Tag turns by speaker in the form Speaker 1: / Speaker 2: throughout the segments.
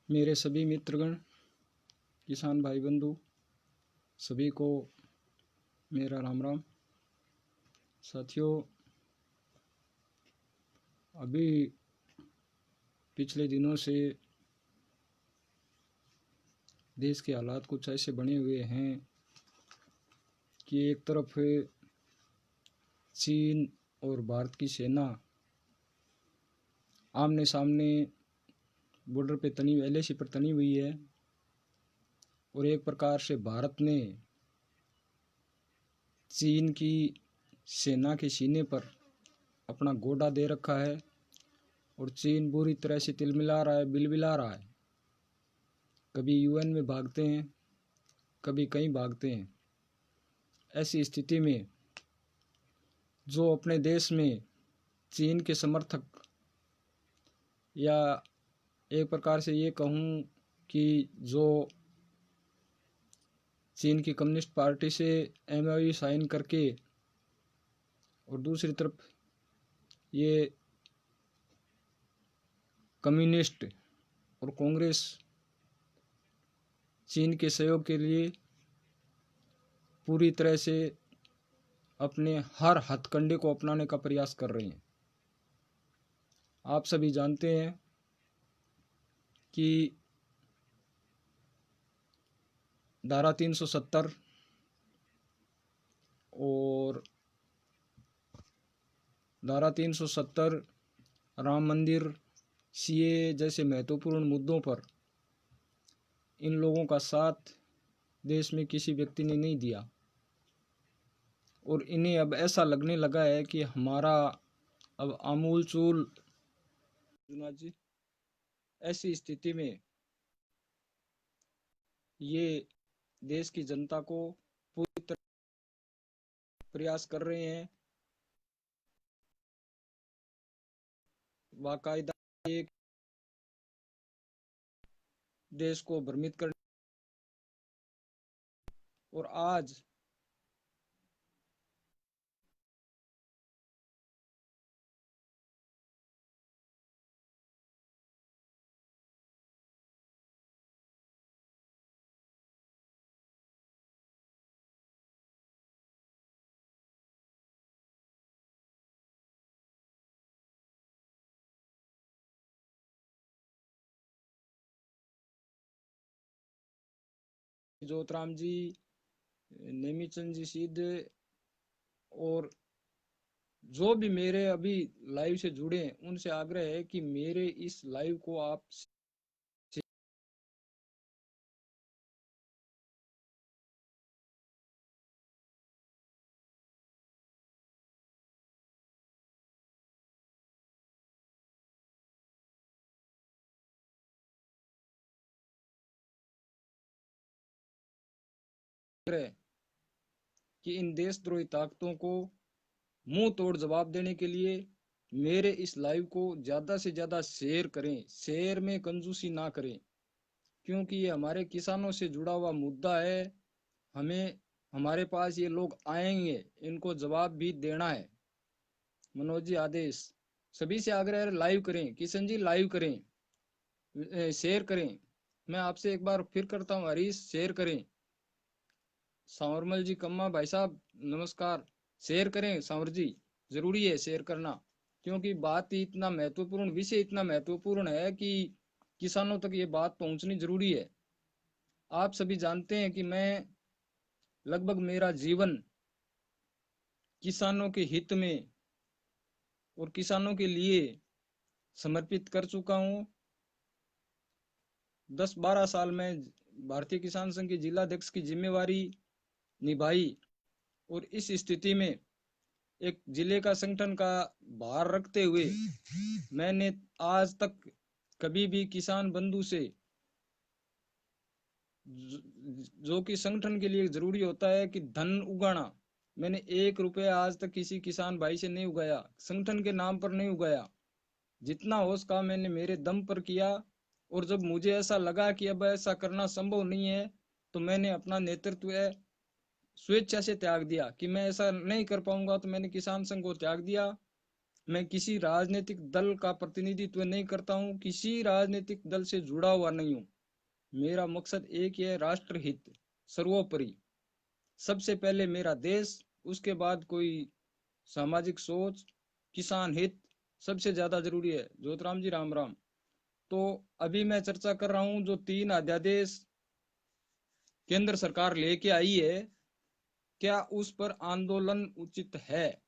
Speaker 1: मेरे सभी मित्रगण, किसान भाई बंधु सभी को मेरा राम राम। साथियों, अभी पिछले दिनों से देश के हालात कुछ ऐसे बने हुए हैं कि एक तरफ चीन और भारत की सेना आमने सामने बॉर्डर पे LAC पर तनी हुई है और एक प्रकार से भारत ने चीन की सेना के सीने पर अपना गोडा दे रखा है और चीन बुरी तरह से तिलमिला रहा है, बिलबिला रहा है। कभी UN में भागते हैं, कभी कहीं भागते हैं। ऐसी स्थिति में जो अपने देश में चीन के समर्थक, या एक प्रकार से ये कहूँ कि जो चीन की कम्युनिस्ट पार्टी से MOU साइन करके और दूसरी तरफ ये कम्युनिस्ट और कांग्रेस चीन के सहयोग के लिए पूरी तरह से अपने हर हथकंडे को अपनाने का प्रयास कर रहे हैं। आप सभी जानते हैं कि धारा 370 और धारा 370 राम मंदिर, CAA जैसे महत्वपूर्ण मुद्दों पर इन लोगों का साथ देश में किसी व्यक्ति ने नहीं दिया और इन्हें अब ऐसा लगने लगा है कि हमारा अब आमूल चूल। जी, ऐसी स्थिति में ये देश की जनता को पूरी तरह प्रयास कर रहे हैं। बाकायदा एक देश को भ्रमित करने और आज जोतराम जी, नेमीचंद जी सीधे और जो भी मेरे अभी लाइव से जुड़े हैं उनसे आग्रह है कि मेरे इस लाइव को आप कि इन देशद्रोही ताकतों को मुंह तोड़ जवाब देने के लिए मेरे इस लाइव को ज़्यादा से ज़्यादा शेयर करें। शेयर में कंजूसी ना करें, क्योंकि ये हमारे किसानों से जुड़ा हुआ मुद्दा है। हमें हमारे पास ये लोग आएंगे, इनको जवाब भी देना है। मनोज जी आदेश, सभी से आग्रह है लाइव करें। किशन जी लाइव करें, शेयर करें। मैं आपसे एक बार फिर करता हूँ, हरीश शेयर करें। सांवरमल जी, कम्मा भाई साहब नमस्कार, शेयर करें। सांवर जी, जरूरी है शेयर करना, क्योंकि बात इतना महत्वपूर्ण, विषय इतना महत्वपूर्ण है कि किसानों तक ये बात पहुंचनी जरूरी है। आप सभी जानते हैं कि मैं लगभग मेरा जीवन किसानों के हित में और किसानों के लिए समर्पित कर चुका हूं। 10-12 साल में भारतीय किसान संघ के जिलाध्यक्ष की जिम्मेवारी निभाई और इस स्थिति में एक जिले का संगठन का भार रखते हुए मैंने आज तक कभी भी किसान बंधु से, जो कि संगठन के लिए जरूरी होता है कि धन उगाना, मैंने 1 रुपया आज तक किसी किसान भाई से नहीं उगाया, संगठन के नाम पर नहीं उगाया। जितना हो सका मैंने मेरे दम पर किया और जब मुझे ऐसा लगा कि अब ऐसा करना संभव नहीं है तो मैंने अपना नेतृत्व स्वेच्छा से त्याग दिया कि मैं ऐसा नहीं कर पाऊंगा, तो मैंने किसान संघ को त्याग दिया मैं किसी राजनीतिक दल का प्रतिनिधित्व नहीं करता हूँ, किसी राजनीतिक दल से जुड़ा हुआ नहीं हूँ। मेरा मकसद एक ही है, राष्ट्रहित सर्वोपरि। सबसे पहले मेरा देश, उसके बाद कोई सामाजिक सोच, किसान हित सबसे ज्यादा जरूरी है। ज्योतिराम जी राम राम। तो अभी मैं चर्चा कर रहा हूँ जो 3 अध्यादेश केंद्र सरकार लेके आई है, क्या उस पर आंदोलन उचित है?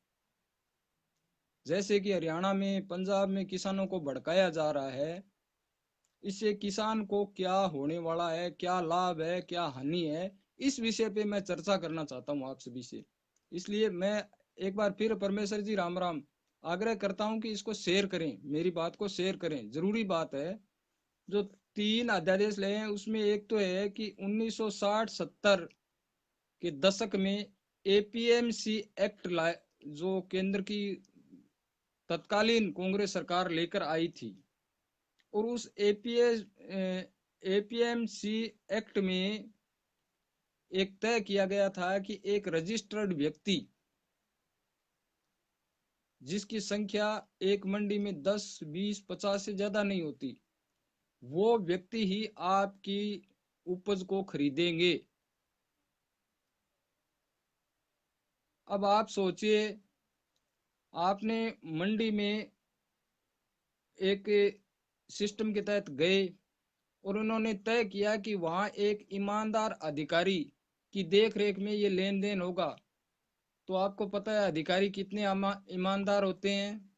Speaker 1: जैसे कि हरियाणा में, पंजाब में किसानों को भड़काया जा रहा है, इससे किसान को क्या होने वाला है, क्या लाभ है, क्या हानि है, इस विषय पे मैं चर्चा करना चाहता हूँ आप सभी से। इसलिए मैं एक बार फिर परमेश्वर जी राम राम आग्रह करता हूँ कि इसको शेयर करें, मेरी बात को शेयर करें, जरूरी बात है। जो 3 अध्यादेश ले हैं उसमें एक तो है कि 1960-70 के दशक में एपीएमसी एक्ट जो केंद्र की तत्कालीन कांग्रेस सरकार लेकर आई थी, और उस एपीएमसी एक्ट में एक तय किया गया था कि एक रजिस्टर्ड व्यक्ति जिसकी संख्या एक मंडी में 10, 20, 50 से ज्यादा नहीं होती, वो व्यक्ति ही आपकी उपज को खरीदेंगे। अब आप सोचिए, आपने मंडी में एक सिस्टम के तहत गए और उन्होंने तय किया कि वहां एक ईमानदार अधिकारी की देख रेख में ये लेन देन होगा। तो आपको पता है अधिकारी कितने ईमानदार होते हैं,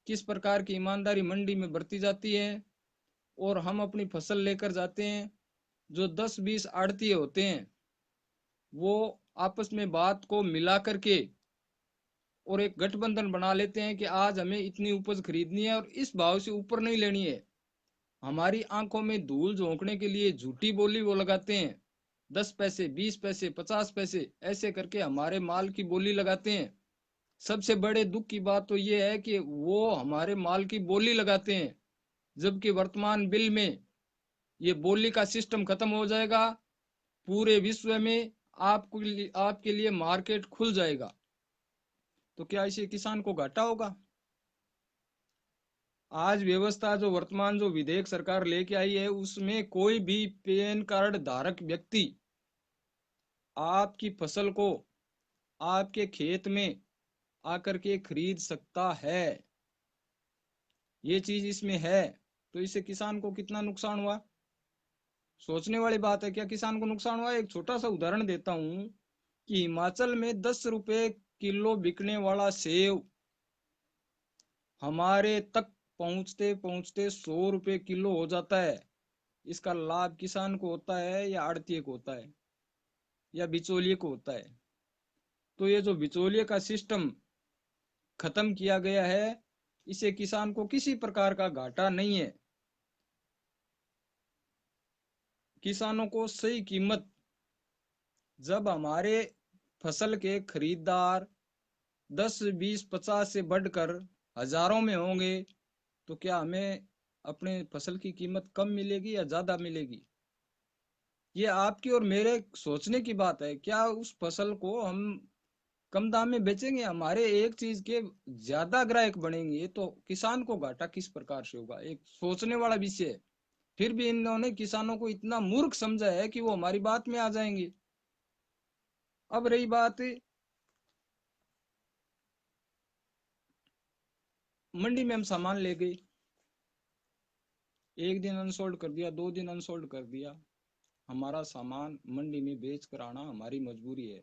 Speaker 1: किस प्रकार की ईमानदारी मंडी में बरती जाती है। और हम अपनी फसल लेकर जाते हैं, जो 10-20 आड़ती होते हैं वो आपस में बात को मिला करके और एक गठबंधन बना लेते हैं कि आज हमें इतनी उपज खरीदनी है और इस भाव से ऊपर नहीं लेनी है। हमारी आंखों में धूल झोंकने के लिए झूठी बोली वो लगाते हैं, 10 पैसे, 20 पैसे, 50 पैसे ऐसे करके हमारे माल की बोली लगाते हैं। सबसे बड़े दुख की बात तो ये है कि वो हमारे माल की बोली लगाते हैं, जबकि वर्तमान बिल में ये बोली का सिस्टम खत्म हो जाएगा। पूरे विश्व में आपको आपके लिए मार्केट खुल जाएगा। तो क्या इसे किसान को घाटा होगा? आज व्यवस्था जो वर्तमान जो विधेयक सरकार लेके आई है उसमें कोई भी पैन कार्ड धारक व्यक्ति आपकी फसल को आपके खेत में आकर के खरीद सकता है। ये चीज इसमें है। तो इससे किसान को कितना नुकसान हुआ, सोचने वाली बात है। क्या किसान को नुकसान हुआ? एक छोटा सा उदाहरण देता हूं कि हिमाचल में 10 रुपए किलो बिकने वाला सेव हमारे तक पहुंचते पहुंचते 100 रुपए किलो हो जाता है। इसका लाभ किसान को होता है या आड़तीये को होता है या बिचौलिए को होता है? तो ये जो बिचौलिए का सिस्टम खत्म किया गया है, इससे किसान को किसी प्रकार का घाटा नहीं है। किसानों को सही कीमत, जब हमारे फसल के खरीदार 10, 20, 50 से बढ़कर हजारों में होंगे, तो क्या हमें अपने फसल की कीमत कम मिलेगी या ज्यादा मिलेगी? ये आपकी और मेरे सोचने की बात है। क्या उस फसल को हम कम दाम में बेचेंगे, हमारे एक चीज के ज्यादा ग्राहक बनेंगे, तो किसान को घाटा किस प्रकार से होगा? एक सोचने वाला विषय है। फिर भी इन्होंने किसानों को इतना मूर्ख समझा है कि वो हमारी बात में आ जाएंगे। अब रही बात मंडी में, हम सामान ले गए, एक दिन अनसोल्ड कर दिया, 2 दिन अनसोल्ड कर दिया, हमारा सामान मंडी में बेच कर आना हमारी मजबूरी है।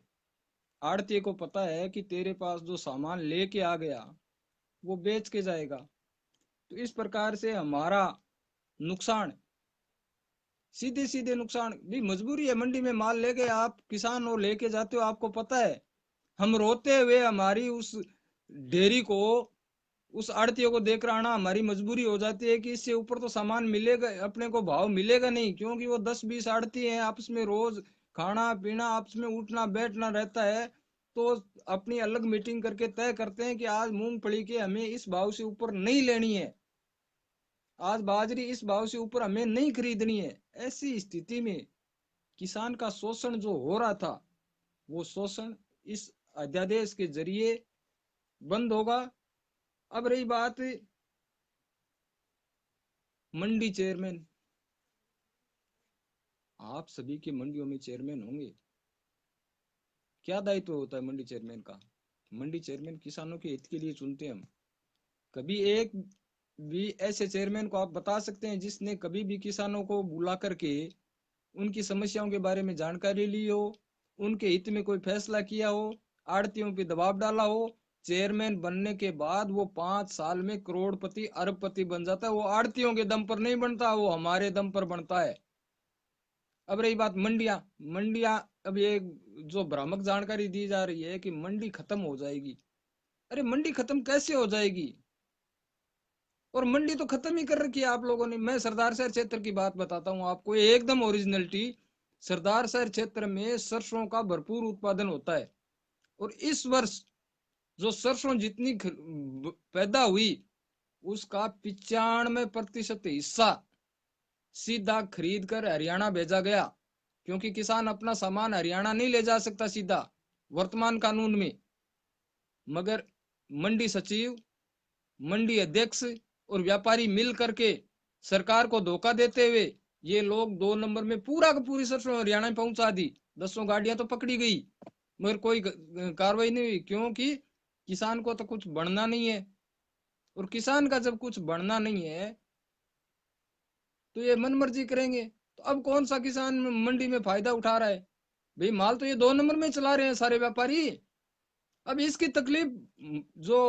Speaker 1: आड़ती को पता है कि तेरे पास जो सामान लेके आ गया वो बेच के जाएगा। तो इस प्रकार से हमारा नुकसान, सीधे सीधे नुकसान भी, मजबूरी है। मंडी में माल लेके आप किसान और लेके जाते हो, आपको पता है हम रोते हुए हमारी उस डेयरी को, उस आड़तियों को देख रहा आना हमारी मजबूरी हो जाती है कि इससे ऊपर तो सामान मिलेगा, अपने को भाव मिलेगा नहीं, क्योंकि वो 10-20 आड़ती हैं, आपस में रोज खाना पीना, आपस में उठना बैठना रहता है। तो अपनी अलग मीटिंग करके तय करते हैं कि आज मूंगफली के हमें इस भाव से ऊपर नहीं लेनी है, आज बाजरी इस भाव से ऊपर हमें नहीं खरीदनी है। ऐसी स्थिति में किसान का शोषण जो हो रहा था, वो शोषण इस अध्यादेश के जरिए बंद होगा। अब रही बात मंडी चेयरमैन, आप सभी के मंडियों में चेयरमैन होंगे, क्या दायित्व होता है मंडी चेयरमैन का? मंडी चेयरमैन किसानों के हित के लिए चुनते हैं हम। कभी एक भी ऐसे चेयरमैन को आप बता सकते हैं जिसने कभी भी किसानों को बुला करके उनकी समस्याओं के बारे में जानकारी ली हो, उनके हित में कोई फैसला किया हो, आड़तियों पे दबाव डाला हो? चेयरमैन बनने के बाद वो 5 साल में करोड़पति अरबपति बन जाता है। वो आड़तियों के दम पर नहीं बनता, वो हमारे दम पर बनता है। अब रही बात मंडिया, मंडिया, अब ये जो भ्रामक जानकारी दी जा रही है कि मंडी खत्म हो जाएगी, अरे मंडी खत्म कैसे हो जाएगी? और मंडी तो खत्म ही कर रखी है आप लोगों ने। मैं सरदार शहर क्षेत्र की बात बताता हूँ आपको, एकदम ओरिजिनलिटी। सरदार शहर क्षेत्र में सरसों का भरपूर उत्पादन होता है, और इस वर्ष जो सरसों जितनी पैदा हुई उसका 95% हिस्सा सीधा खरीद कर हरियाणा भेजा गया, क्योंकि किसान अपना सामान हरियाणा नहीं ले जा सकता सीधा वर्तमान कानून में। मगर मंडी सचिव, मंडी अध्यक्ष और व्यापारी मिल करके सरकार को धोखा देते हुए ये लोग 2 नंबर में पूरा का पूरी सरसों हरियाणा में पहुंचा दी। 10 गाड़ियां तो पकड़ी गई, मगर कोई कार्रवाई नहीं हुई, क्योंकि किसान को तो कुछ बढ़ना नहीं है। और किसान का जब कुछ बढ़ना नहीं है तो ये मन मर्जी करेंगे। तो अब कौन सा किसान मंडी में फायदा उठा रहा है? भाई माल तो ये 2 नंबर में चला रहे हैं सारे व्यापारी। अब इसकी तकलीफ जो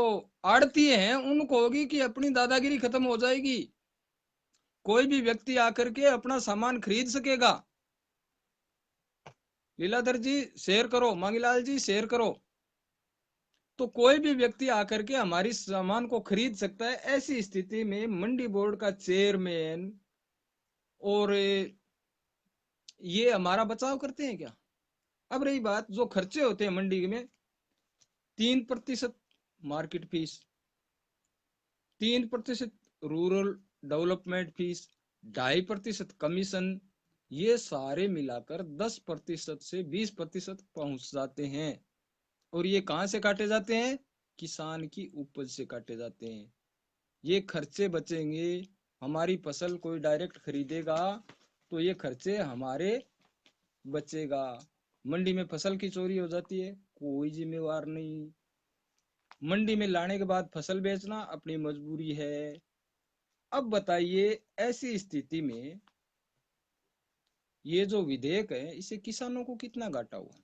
Speaker 1: आड़ती हैं उनको होगी कि अपनी दादागिरी खत्म हो जाएगी, कोई भी व्यक्ति आकर के अपना सामान खरीद सकेगा। लीलाधर जी शेयर करो, मांगीलाल जी शेयर करो। तो कोई भी व्यक्ति आकर के हमारी सामान को खरीद सकता है। ऐसी स्थिति में मंडी बोर्ड का चेयरमैन और ये हमारा बचाव करते हैं क्या? अब रही बात जो खर्चे होते हैं मंडी में, 3% market fees, 3% rural development fees, 2.5% commission, ये सारे मिलाकर 10% से 20% पहुंच जाते हैं। और ये कहां से काटे जाते हैं? किसान की उपज से काटे जाते हैं। ये खर्चे बचेंगे, हमारी फसल कोई डायरेक्ट खरीदेगा तो ये खर्चे हमारे बचेगा। मंडी में फसल की चोरी हो जाती है, कोई जिम्मेवार नहीं। मंडी में लाने के बाद फसल बेचना अपनी मजबूरी है। अब बताइए ऐसी स्थिति में ये जो विधेयक है इसे किसानों को कितना घाटा हुआ?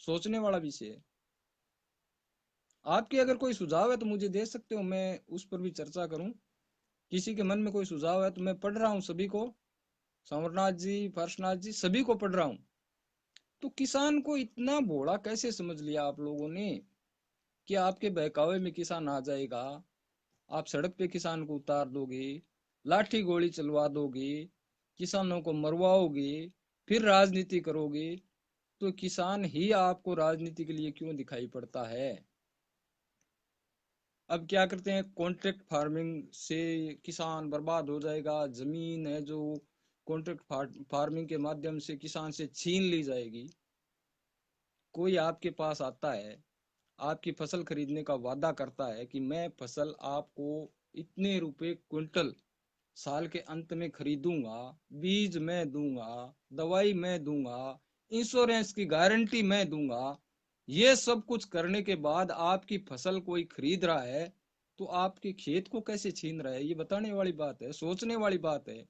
Speaker 1: सोचने वाला विषय है। आपके अगर कोई सुझाव है तो मुझे दे सकते हो, मैं उस पर भी चर्चा करूं। किसी के मन में कोई सुझाव है तो मैं पढ़ रहा हूं सभी को, संवरनाथ जी, पार्श्वनाथ जी, सभी को पढ़ रहा हूं। तो किसान को इतना भोला कैसे समझ लिया आप लोगों ने कि आपके बहकावे में किसान आ जाएगा, आप सड़क पे किसान को उतार दोगे, लाठी गोली चलवा दोगे, किसानों को मरवाओगे, फिर राजनीति करोगे। तो किसान ही आपको राजनीति के लिए क्यों दिखाई पड़ता है? अब क्या करते हैं, कॉन्ट्रैक्ट फार्मिंग से किसान बर्बाद हो जाएगा। जमीन है जो कॉन्ट्रैक्ट फार्मिंग के माध्यम से किसान से छीन ली जाएगी। कोई आपके पास आता है, आपकी फसल खरीदने का वादा करता है कि मैं फसल आपको इतने रुपए क्विंटल साल के अंत में खरीदूंगा, बीज मैं दूंगा, दवाई मैं दूंगा, इंश्योरेंस की गारंटी मैं दूंगा। ये सब कुछ करने के बाद आपकी फसल कोई खरीद रहा है तो आपके खेत को कैसे छीन रहा है? ये बताने वाली बात है, सोचने वाली बात है।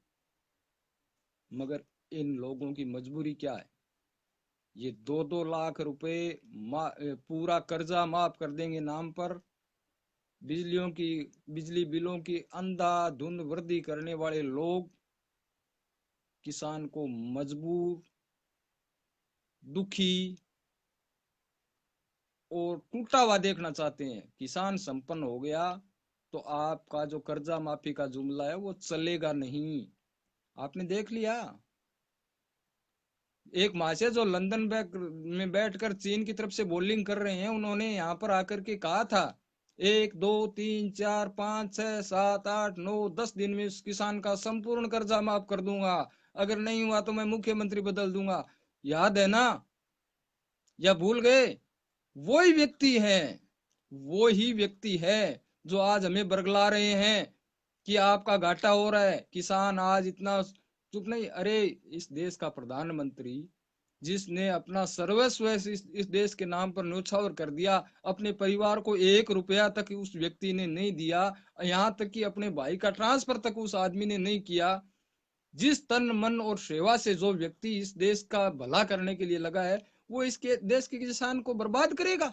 Speaker 1: मगर इन लोगों की मजबूरी क्या है? ये 2-2 लाख रुपए पूरा कर्जा माफ कर देंगे नाम पर। बिजली बिलों की अंधाधुंध वृद्धि करने वाले लोग किसान को मजबूर, दुखी और टूटा हुआ देखना चाहते हैं। किसान संपन्न हो गया तो आपका जो कर्जा माफी का जुमला है वो चलेगा नहीं। आपने देख लिया, एक महाशय जो लंदन में बैठकर चीन की तरफ से बॉलिंग कर रहे हैं, उन्होंने यहाँ पर आकर के कहा था 1 2 3 4 5 6 7 8 9 10 दिन में इस किसान का संपूर्ण कर्जा माफ कर दूंगा, अगर नहीं हुआ तो मैं मुख्यमंत्री बदल दूंगा। याद है ना, या भूल गए? वही व्यक्ति है, वो ही व्यक्ति है जो आज हमें बरगला रहे हैं कि आपका घाटा हो रहा है, किसान आज इतना चुप नहीं। अरे इस देश का प्रधानमंत्री जिसने अपना सर्वस्व इस देश के नाम पर न्योछावर कर दिया, अपने परिवार को 1 रुपया तक उस व्यक्ति ने नहीं दिया, यहाँ तक कि अपने भाई का ट्रांसफर तक उस आदमी ने नहीं किया। जिस तन मन और सेवा से जो व्यक्ति इस देश का भला करने के लिए लगा है, वो इसके देश के किसान को बर्बाद करेगा।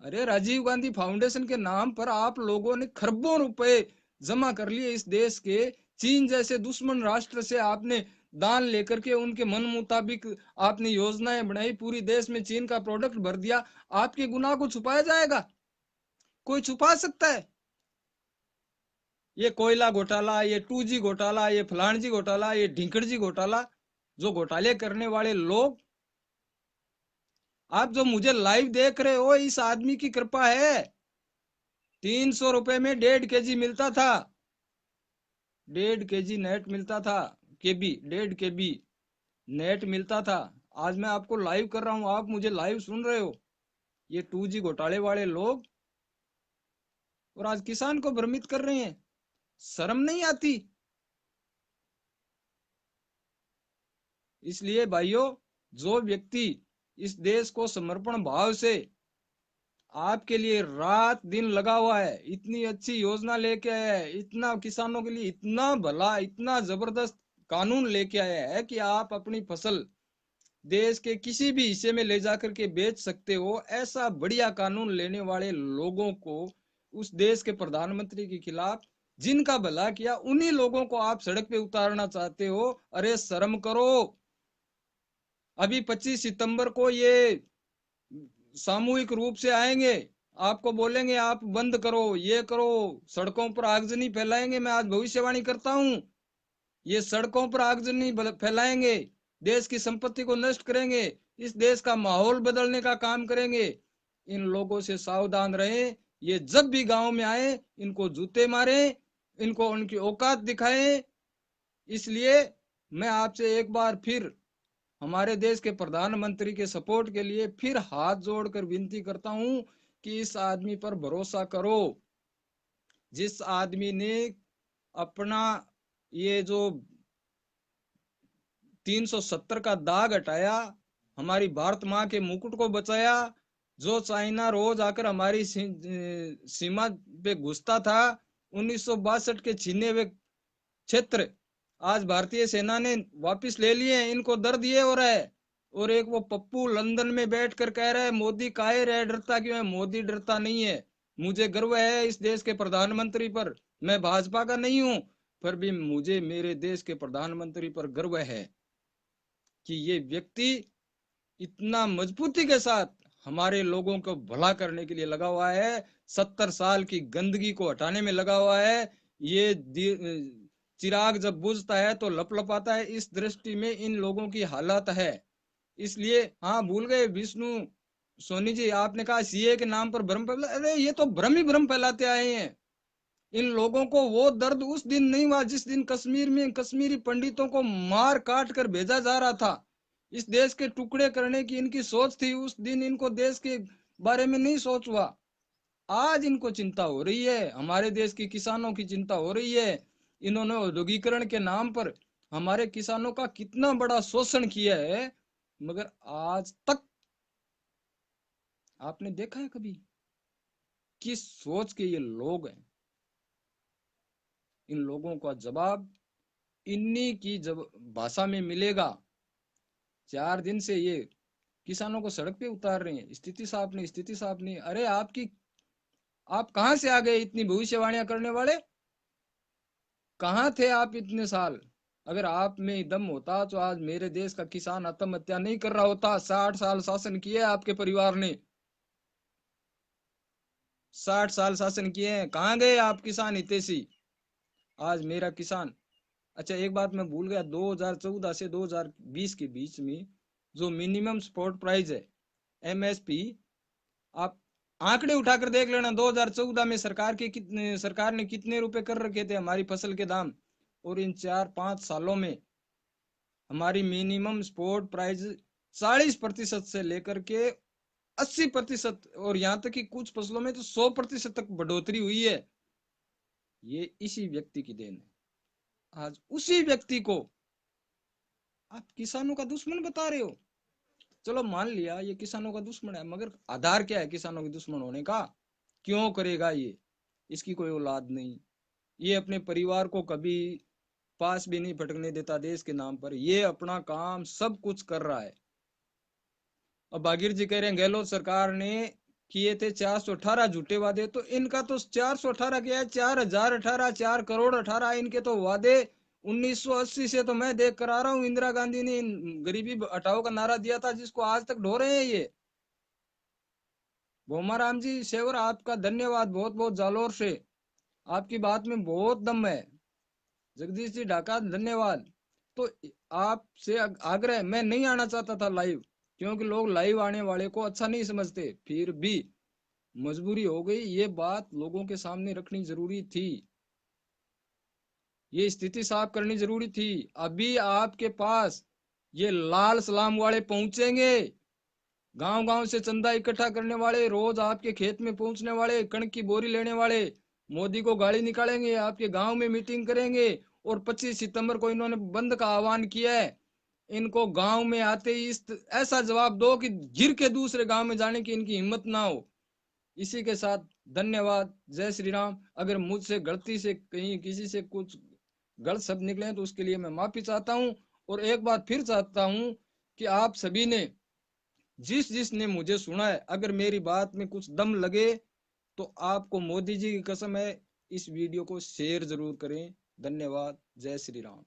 Speaker 1: अरे राजीव गांधी फाउंडेशन के नाम पर आप लोगों ने खरबों रुपए जमा कर लिए इस देश के। चीन जैसे दुश्मन राष्ट्र से आपने दान लेकर के उनके मन मुताबिक आपने योजनाएं बनाई, पूरी देश में चीन का प्रोडक्ट भर दिया। आपके गुनाह को छुपाया जाएगा? कोई छुपा सकता है? ये कोयला घोटाला, ये 2G घोटाला, ये फलान जी घोटाला, ये ढिंकड़ जी घोटाला, जो घोटाले करने वाले लोग, आप जो मुझे लाइव देख रहे हो, इस आदमी की कृपा है। 300 रुपए में 1.5 kg मिलता था, 1.5 kg नेट मिलता था, केबी 1.5 kg नेट मिलता था। आज मैं आपको लाइव कर रहा हूं, आप मुझे लाइव सुन रहे हो। ये 2G घोटाले वाले लोग और आज किसान को भ्रमित कर रहे हैं। शर्म नहीं आती? इसलिए भाइयों, जो व्यक्ति इस देश को समर्पण भाव से आपके लिए रात दिन लगा हुआ है, इतनी अच्छी योजना लेके आया है, इतना किसानों के लिए इतना भला, इतना जबरदस्त कानून लेके आया है कि आप अपनी फसल देश के किसी भी हिस्से में ले जाकर के बेच सकते हो, ऐसा बढ़िया कानून लेने वाले लोगों को, उस देश के प्रधानमंत्री के खिलाफ जिनका भला किया, उन्हीं लोगों को आप सड़क पे उतारना चाहते हो। अरे शर्म करो। अभी 25 सितंबर को ये सामूहिक रूप से आएंगे, आपको बोलेंगे आप बंद करो, ये करो, सड़कों पर आगजनी फैलाएंगे। मैं आज भविष्यवाणी करता हूं, ये सड़कों पर आगजनी फैलाएंगे, देश की संपत्ति को नष्ट करेंगे, इस देश का माहौल बदलने का काम करेंगे। इन लोगों से सावधान रहें। ये जब भी गांव में आए, इनको जूते मारे, इनको उनकी औकात दिखाएं। इसलिए मैं आपसे एक बार फिर हमारे देश के प्रधानमंत्री के सपोर्ट के लिए फिर हाथ जोड़कर विनती करता हूं कि इस आदमी पर भरोसा करो। जिस आदमी ने अपना ये जो 370 का दाग हटाया, हमारी भारत माँ के मुकुट को बचाया, जो चाइना रोज आकर हमारी सीमा पे घुसता था, 1962 के छीने हुए क्षेत्र आज भारतीय सेना ने वापस ले लिए। इनको दर्द ये हो रहा है। और एक वो पप्पू लंदन में बैठ कर कह रहा है मोदी काहे रहे, डरता क्यों है? मोदी डरता नहीं है। मुझे गर्व है इस देश के प्रधानमंत्री पर। मैं भाजपा का नहीं हूं, पर भी मुझे मेरे देश के प्रधानमंत्री पर गर्व है कि ये व्यक्ति इतना मजबूती के साथ हमारे लोगों को भला करने के लिए लगा हुआ है, 70 साल की गंदगी को हटाने में लगा हुआ है। ये चिराग जब बुझता है तो लपलपाता है, इस दृष्टि में इन लोगों की हालत है। इसलिए हाँ, भूल गए विष्णु सोनी जी, आपने कहा सीए के नाम पर भ्रम फैला। अरे ये तो भ्रम ही भ्रम फैलाते आए हैं। इन लोगों को वो दर्द उस दिन नहीं हुआ जिस दिन कश्मीर में कश्मीरी पंडितों को मार काट कर भेजा जा रहा था। इस देश के टुकड़े करने की इनकी सोच थी, उस दिन इनको देश के बारे में नहीं सोच हुआ। आज इनको चिंता हो रही है, हमारे देश के किसानों की चिंता हो रही है। इन्होंने औद्योगिकरण के नाम पर हमारे किसानों का कितना बड़ा शोषण किया है, मगर आज तक आपने देखा है कभी किस सोच के ये लोग हैं? इन लोगों का जवाब इन्हीं की जब भाषा में मिलेगा। 4 दिन से ये किसानों को सड़क पे उतार रहे हैं, स्थिति साफ नहीं, स्थिति साफ नहीं। अरे आप कहां से आ गए इतनी भविष्यवाणियां करने वाले? कहां थे आप इतने साल? अगर आप में दम होता तो आज मेरे देश का किसान आत्महत्या नहीं कर रहा होता। 60 साल शासन किए आपके परिवार ने, 60 साल शासन किए हैं, कहां गए आप किसान हितैषी? आज मेरा किसान, अच्छा एक बात मैं भूल गया, 2014 से 2020 के बीच में जो मिनिमम सपोर्ट प्राइस है, एमएसपी, आप आंकड़े उठाकर देख लेना। 2014 में सरकार ने कितने रुपए कर रखे थे हमारी फसल के दाम, और इन 4-5 सालों में हमारी मिनिमम सपोर्ट प्राइस 40% से लेकर के 80%, और यहाँ तक कि कुछ फसलों में तो 100% तक बढ़ोतरी हुई है। ये इसी व्यक्ति की देन है। आज उसी व्यक्ति को आप किसानों का दुश्मन बता रहे हो। चलो मान लिया ये किसानों का दुश्मन है, मगर आधार क्या है किसानों के दुश्मन होने का? क्यों करेगा ये? इसकी कोई औलाद नहीं, ये अपने परिवार को कभी पास भी नहीं भटकने देता देश के नाम पर, ये अपना काम सब कुछ कर रहा है। अब बागिर जी कह रहे हैं गहलोत सरकार ने किए थे 418 झूठे वादे, तो इनका तो 418 क्या है, 4018, 4 करोड़ 18 इनके तो वादे 1980 से तो मैं देख कर आ रहा हूँ। इंदिरा गांधी ने गरीबी हटाओ का नारा दिया था, जिसको आज तक ढो रहे हैं ये। भोमाराम जी सेवर, आपका धन्यवाद बहुत बहुत, जालोर से, आपकी बात में बहुत दम है। जगदीश जी ढाका धन्यवाद। तो आपसे आग्रह, मैं नहीं आना चाहता था लाइव, क्योंकि लोग लाइव आने वाले को अच्छा नहीं समझते, फिर भी मजबूरी हो गई, ये बात लोगों के सामने रखनी जरूरी थी, ये स्थिति साफ करनी जरूरी थी। अभी आपके पास ये लाल सलाम वाले पहुंचेंगे, गांव गांव से चंदा इकट्ठा करने वाले, रोज आपके खेत में पहुंचने वाले, कणक की बोरी लेने वाले, मोदी को गाड़ी निकालेंगे, आपके गांव में मीटिंग करेंगे। और 25 सितंबर को इन्होंने बंद का आह्वान किया है, इनको गांव में आते ही इस ऐसा जवाब दो कि गिर के दूसरे गांव में जाने की इनकी हिम्मत ना हो। इसी के साथ धन्यवाद, जय श्री राम। अगर मुझसे गलती से कहीं किसी से कुछ गलत शब्द निकले तो उसके लिए मैं माफी चाहता हूं। और एक बात फिर चाहता हूं कि आप सभी ने, जिस जिसने मुझे सुना है, अगर मेरी बात में कुछ दम लगे तो आपको मोदी जी की कसम है, इस वीडियो को शेयर जरूर करें। धन्यवाद, जय श्री राम।